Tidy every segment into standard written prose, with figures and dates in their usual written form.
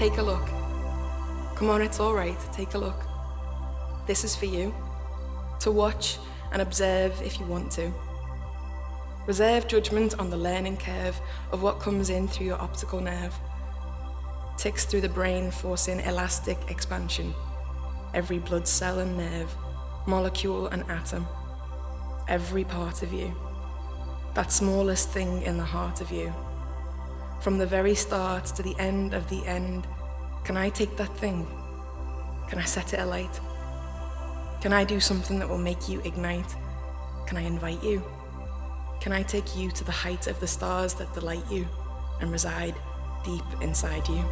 take a look. Come on, it's all right, take a look. This is for you, to watch and observe if you want to. Reserve judgment on the learning curve of what comes in through your optical nerve. Ticks through the brain forcing elastic expansion. Every blood cell and nerve, molecule and atom. Every part of you. That smallest thing in the heart of you. From the very start to the end of the end, can I take that thing? Can I set it alight? Can I do something that will make you ignite? Can I invite you? Can I take you to the height of the stars that delight you and reside deep inside you?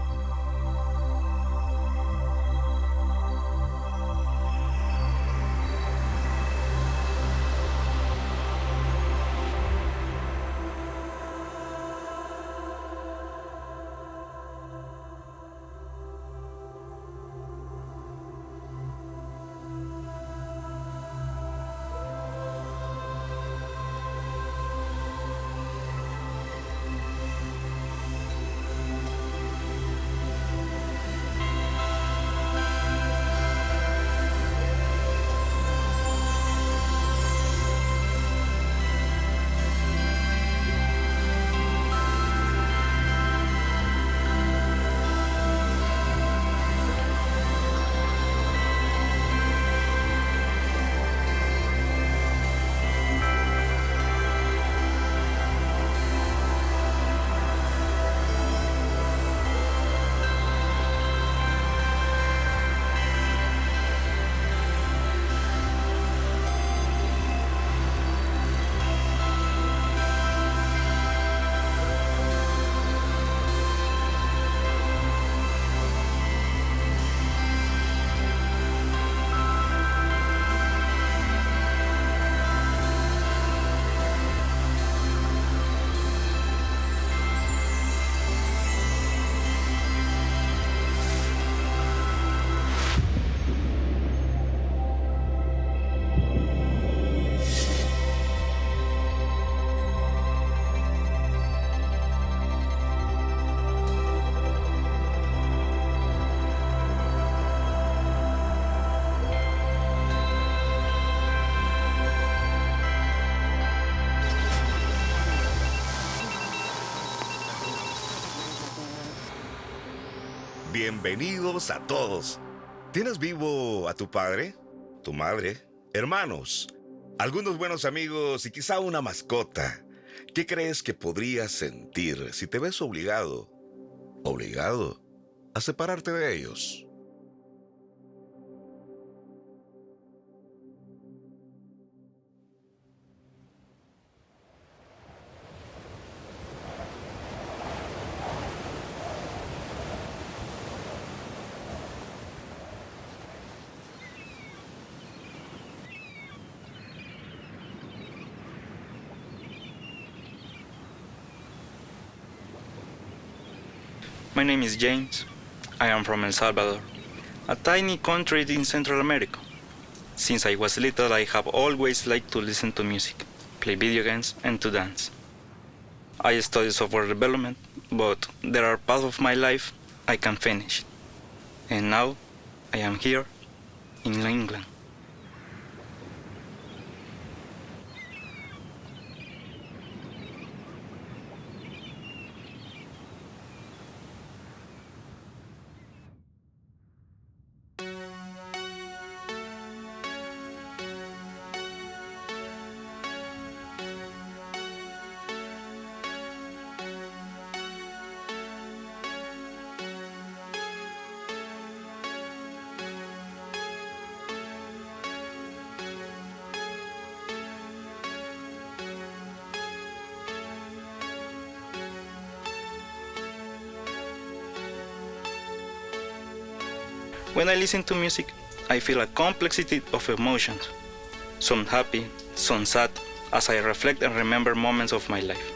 Bienvenidos a todos. ¿Tienes vivo a tu padre, tu madre, hermanos, algunos buenos amigos y quizá una mascota? ¿Qué crees que podrías sentir si te ves obligado a separarte de ellos? My name is James. I am from El Salvador, a tiny country in Central America. Since I was little, I have always liked to listen to music, play video games, and to dance. I study software development, but there are parts of my life I can't finish. And now, I am here in England. When I listen to music, I feel a complexity of emotions, some happy, some sad, as I reflect and remember moments of my life.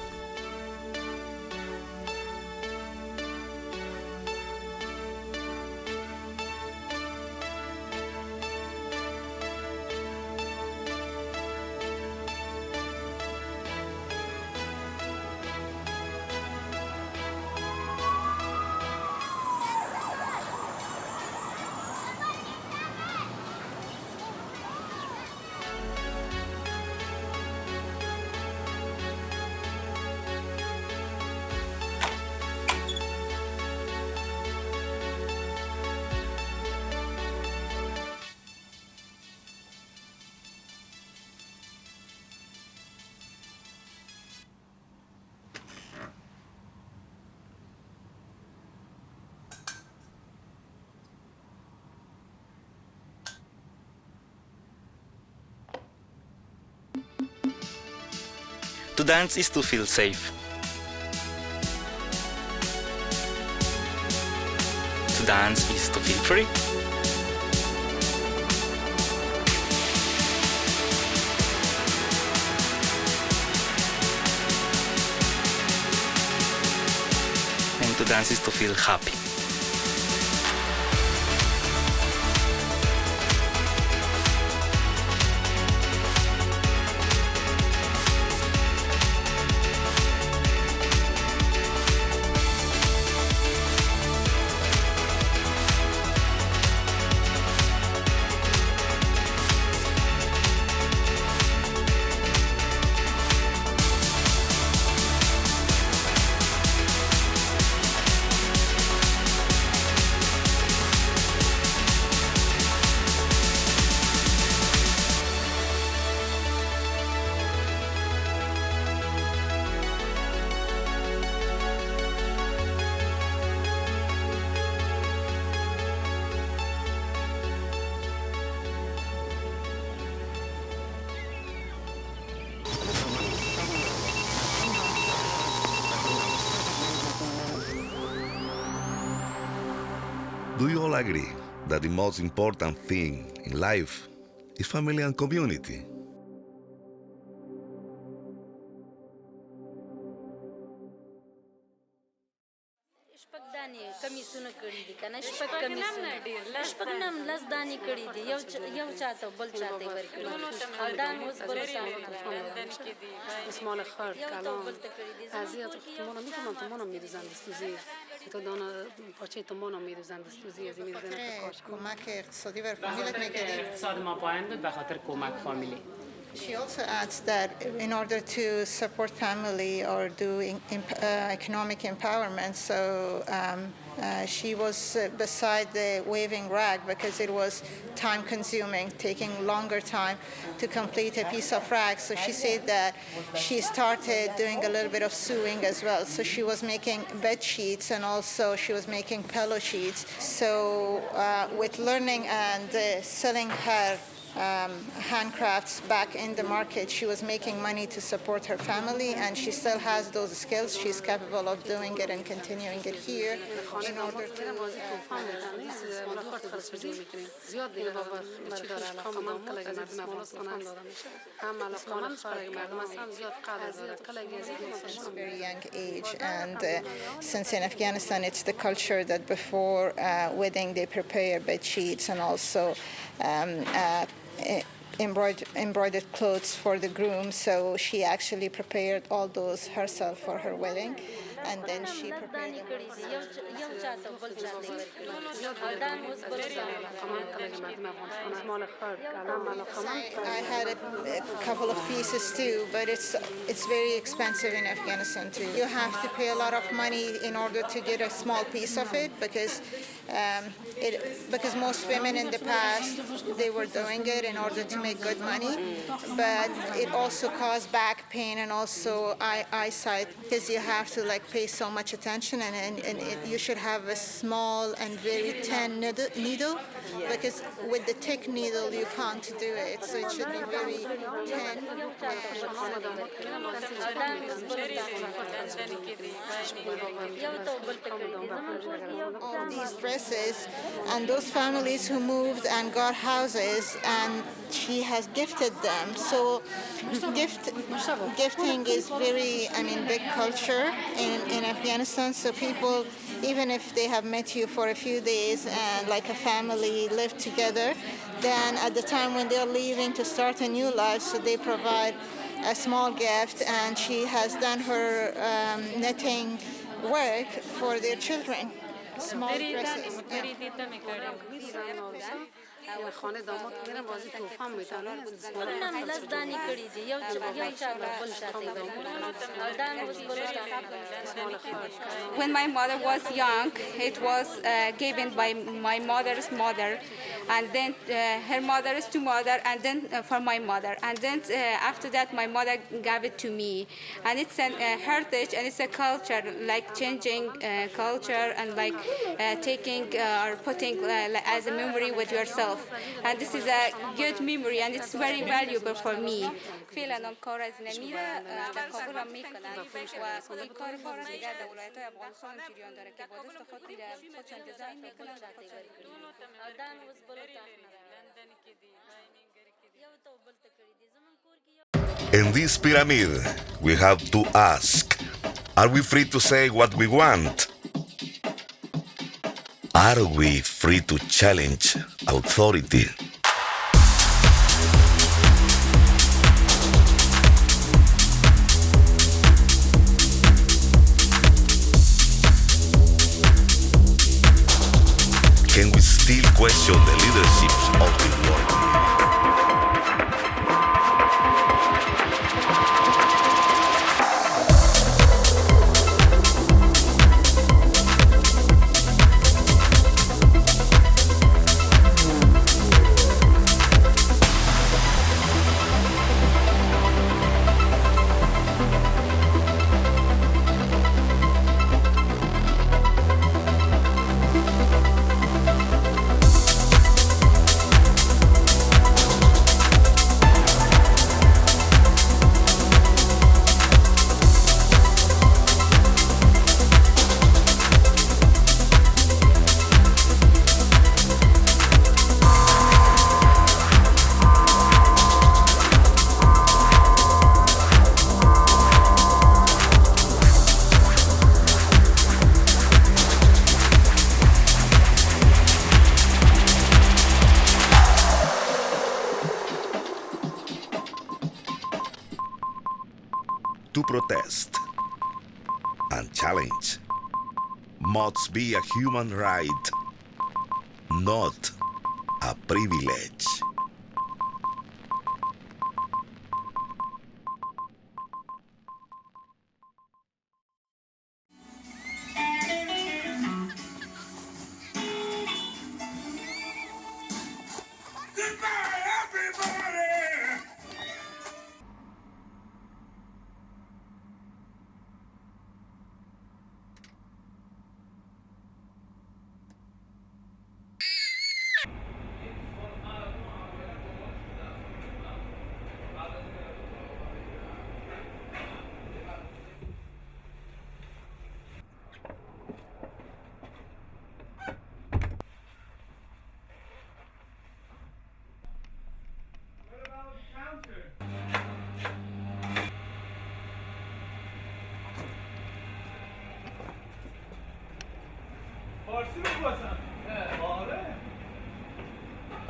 To dance is to feel safe. To dance is to feel free. And to dance is to feel happy. Do you all agree that the most important thing in life is family and community? شپږ دانې کمیسونه کړي دي کنه شپږ کمیسونه شپږ نم لس دانې کړي دي یو چاته بل چاته ورکړي او دا اوس بل اسمال خار کلام ازیات تمام میفهمم تمام میدوزن دستوزی تو دانا پاچه تمام میدوزن دستوزی از این میدوزن کمک اقتصادی بر فامیلت میکردی؟ اقتصاد ما پایین بود به خاطر کمک فامیلی. She also adds that in order to support family or do economic empowerment, so she was beside the waving rag because it was time-consuming, taking longer time to complete a piece of rag. So she said that she started doing a little bit of sewing as well. So she was making bed sheets and also she was making pillow sheets. So with learning and selling her handcrafts back in the market, she was making money to support her family, and she still has those skills. She's capable of doing it and continuing it here in order to very young age. And since in Afghanistan it's the culture that before wedding they prepare bed sheets and also embroidered clothes for the groom, so she actually prepared all those herself for her wedding, and then she prepared I had a couple of pieces too, but it's very expensive in Afghanistan too. You have to pay a lot of money in order to get a small piece of it because most women in the past they were doing it in order to make good money, but it also caused back pain and also eyesight because you have to pay so much attention, and you should have a small and very thin needle because with the thick needle you can't do it, so it should be very thin. All these dresses, and those families who moved and got houses, and she has gifted them. So gifting is very, big culture in Afghanistan. So people, even if they have met you for a few days and like a family live together, then at the time when they're leaving to start a new life, so they provide a small gift, and she has done her knitting work for their children. Small dresses. خانه داماد میرن بازی توفان میتن When my mother was young, it was given by my mother's mother and then her mother's to mother, and then for my mother, and then after that my mother gave it to me. And it's a heritage and it's a culture, like changing culture and like taking or putting as a memory with yourself. And this is a good memory and it's very valuable for me. فعلا الکار از نمیره تکامل هم میکنن و این کار فورا دیگر در ولایت افغانستان جریان داره که با دست خود خودشان دیزاین میکنن و خودشان دان اوس بل یو تو بل تکړی دي زمون کور کې In this pyramid, we have to ask, are we free to say what we want? Are we free to challenge authority? Can we still question the leaderships of the world? To protest and challenge must be a human right, not a privilege. فارسی می‌پرسم. آره.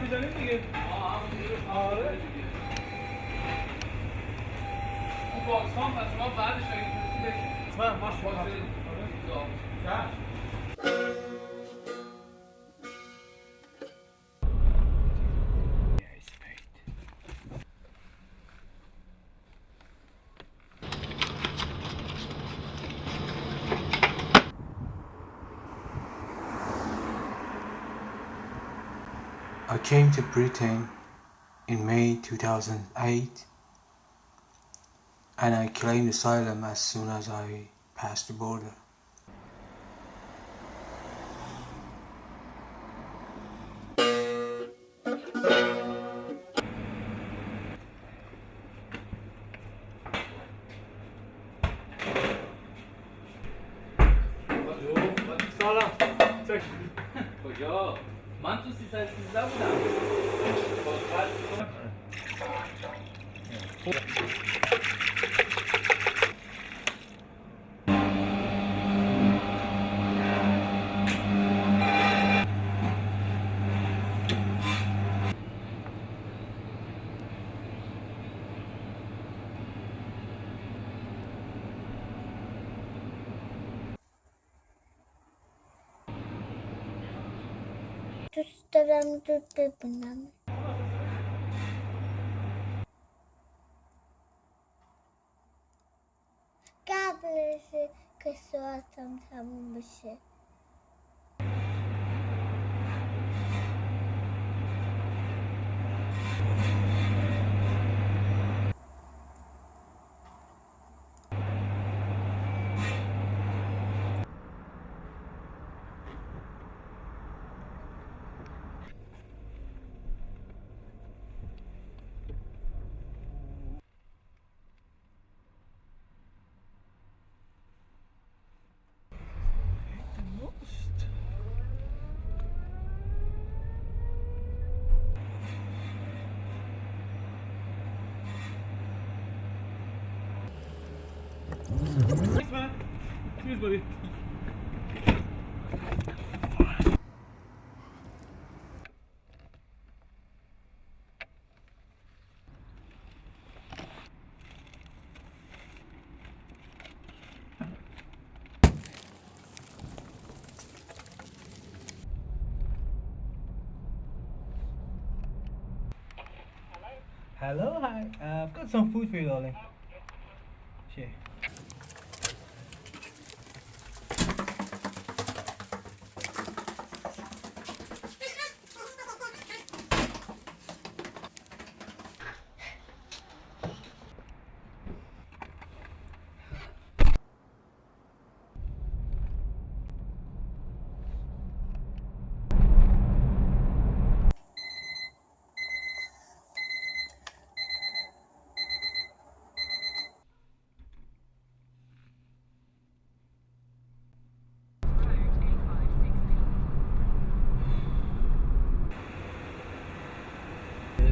می‌دونیم دیگه. آره. اون باکس‌ها پس ما بعدش اگه تونستی بگیم. من باشه. I came to Britain in May 2008 and I claimed asylum as soon as I passed the border. کجا؟ من تو 313 بودم. دوست دارم زود ببینم. قبلش که ساعتم تموم بشه. Cheers, man. Cheers, buddy. Hello, hi. I've got some food for you, darling. Here.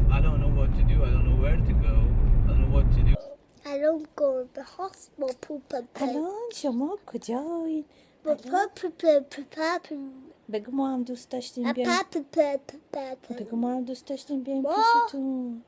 I don't know what to do. I don't know where to go. I don't know what to do. I don't go to the hospital, Papa. الان شما کجایید؟ بگو ما هم دوست داشتیم بیایم. بگو ما هم دوست داشتیم بیایم پیشتون.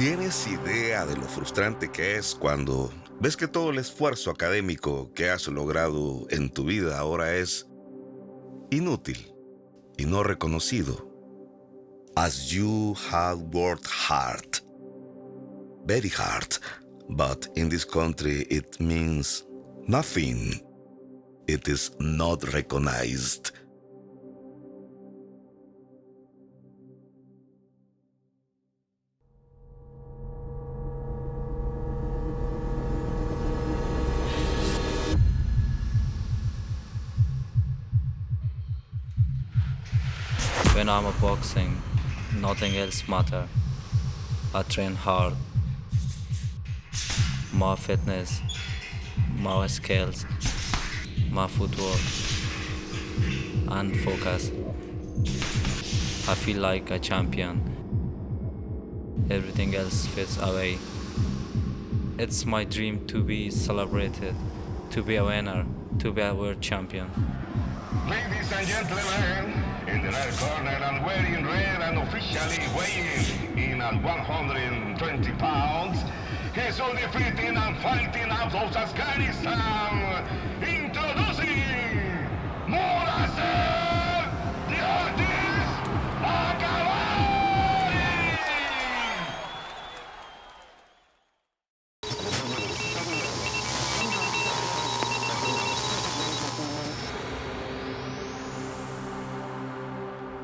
¿Tienes idea de lo frustrante que es cuando ves que todo el esfuerzo académico que has logrado en tu vida ahora es inútil y no reconocido? As you have worked hard, very hard, but in this country it means nothing. It is not recognized. When I'm a boxing, nothing else matter. I train hard. My fitness, my skills, my footwork, and focus. I feel like a champion. Everything else fades away. It's my dream to be celebrated, to be a winner, to be a world champion. Ladies and gentlemen, in the red corner and wearing red and officially weighing in at 120 pounds, he's undefeated and fighting out of Afghanistan. Introducing Morasser, the artist, Akabari!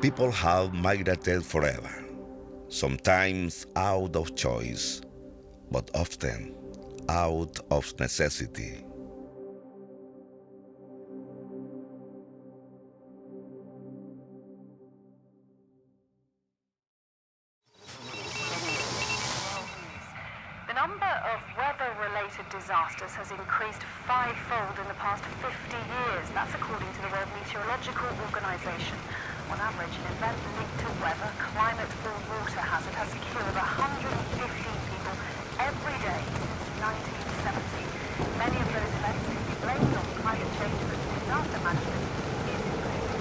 People have migrated forever, sometimes out of choice, but often out of necessity. The number of weather-related climate-related disasters has increased fivefold in the past 50 years. That's according to the World Meteorological Organization. On average, an event linked to weather, climate or water hazard has killed 115 people every day since 1970. Many of those events can be blamed on climate change, but disaster management is in place.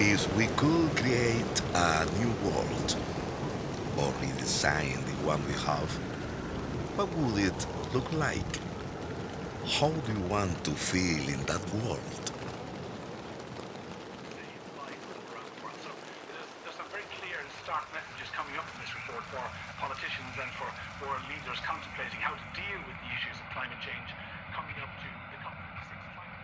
If we could create a new world or redesign the one we have, what would it look like? How do you want to feel in that world? There's some very clear and stark messages coming up in this report for politicians and for world leaders contemplating how to deal with the issues of climate change coming up to the COP26 climate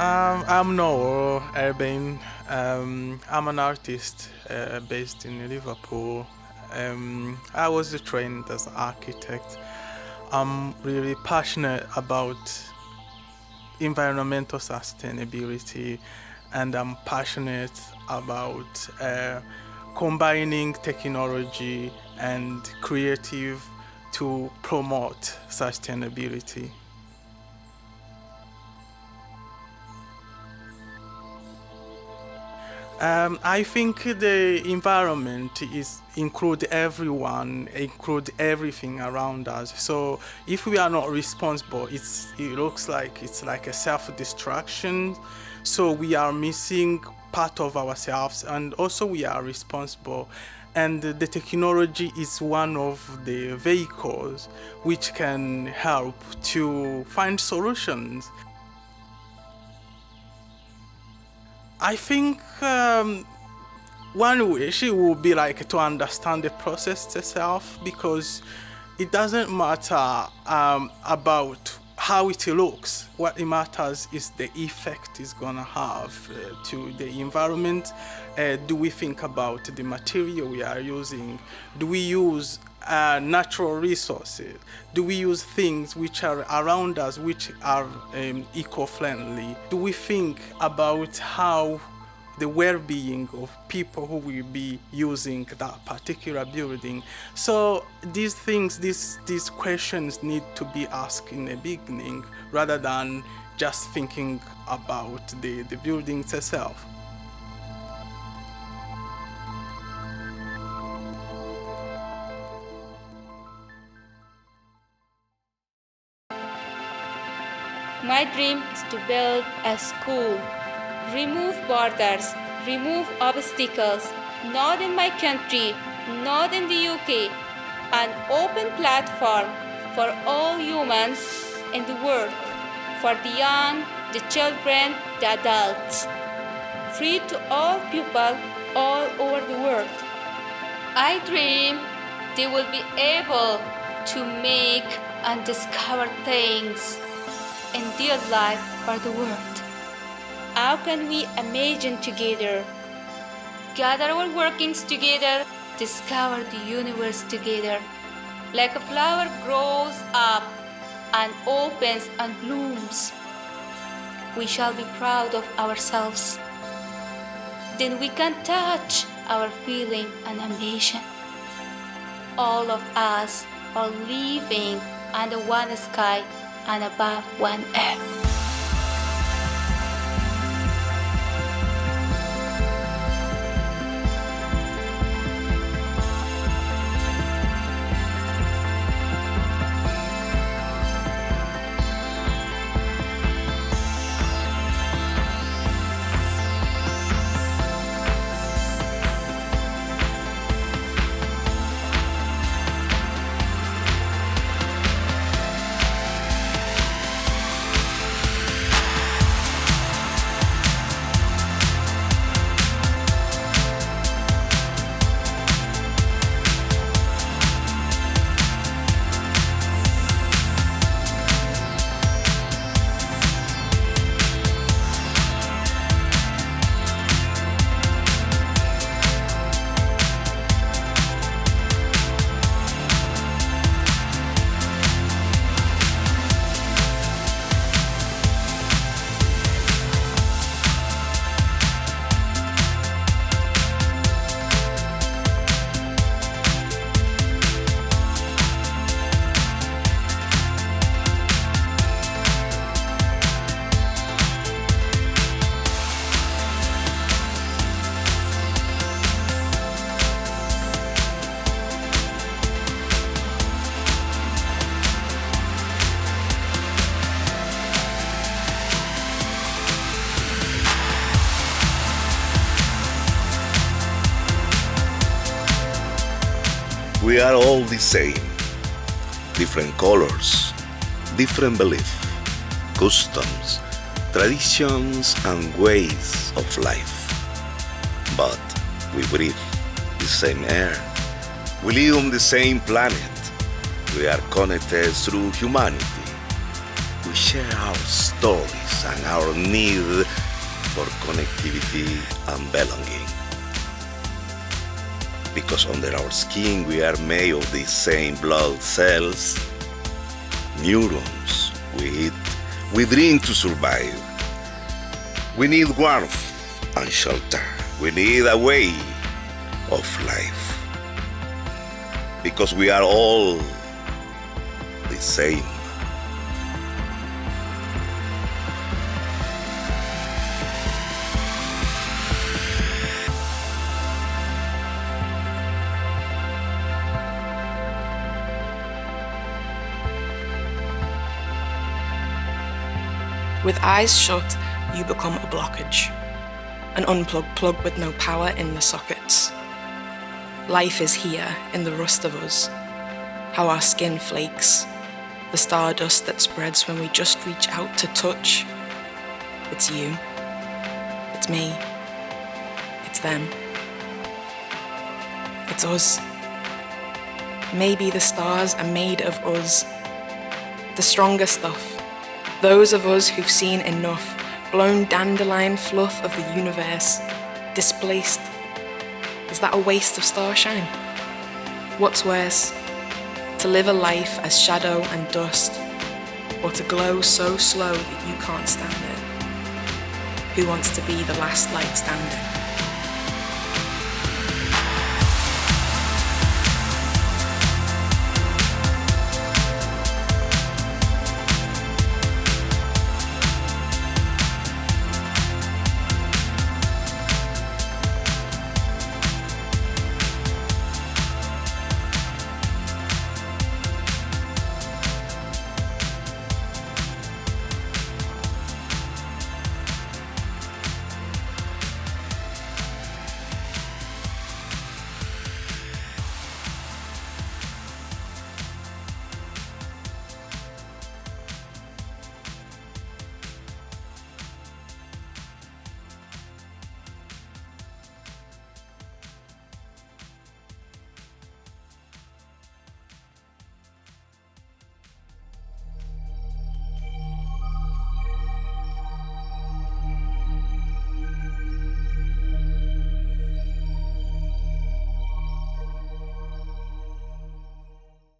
I'm Noor Erbain. I'm an artist based in Liverpool. I was trained as an architect. I'm really passionate about environmental sustainability, and I'm passionate about combining technology and creative to promote sustainability. I think the environment is include everyone, include everything around us. So if we are not responsible, it looks like it's like a self-destruction. So we are missing part of ourselves, and also we are responsible. And the technology is one of the vehicles which can help to find solutions. I think one wish would be like to understand the process itself, because it doesn't matter about how it looks. What it matters is the effect it's gonna have to the environment. Do we think about the material we are using? Do we use natural resources? Do we use things which are around us which are eco-friendly? Do we think about how the well-being of people who will be using that particular building? So these things, these questions need to be asked in the beginning rather than just thinking about the buildings itself. My dream is to build a school, remove borders, remove obstacles, not in my country, not in the UK, an open platform for all humans in the world, for the young, the children, the adults, free to all people all over the world. I dream they will be able to make and discover things in their life or the world. How can we imagine together, gather our workings together, discover the universe together? Like a flower grows up and opens and blooms, we shall be proud of ourselves. Then we can touch our feeling and ambition. All of us are living under one sky and above one earth. we are all the same. Different colors, different belief, customs, traditions, and ways of life. But we breathe the same air. We live on the same planet. We are connected through humanity. We share our stories and our need for connectivity and belonging. Because under our skin we are made of the same blood cells, neurons. We eat, we drink to survive. We need warmth and shelter. We need a way of life. Because we are all the same. With eyes shut, you become a blockage. An unplugged plug with no power in the sockets. Life is here in the rust of us. How our skin flakes. The stardust that spreads when we just reach out to touch. It's you. It's me. It's them. It's us. Maybe the stars are made of us. The stronger stuff. Those of us who've seen enough, blown dandelion fluff of the universe, displaced. Is that a waste of starshine? What's worse, to live a life as shadow and dust, or to glow so slow that you can't stand it? Who wants to be the last light standing?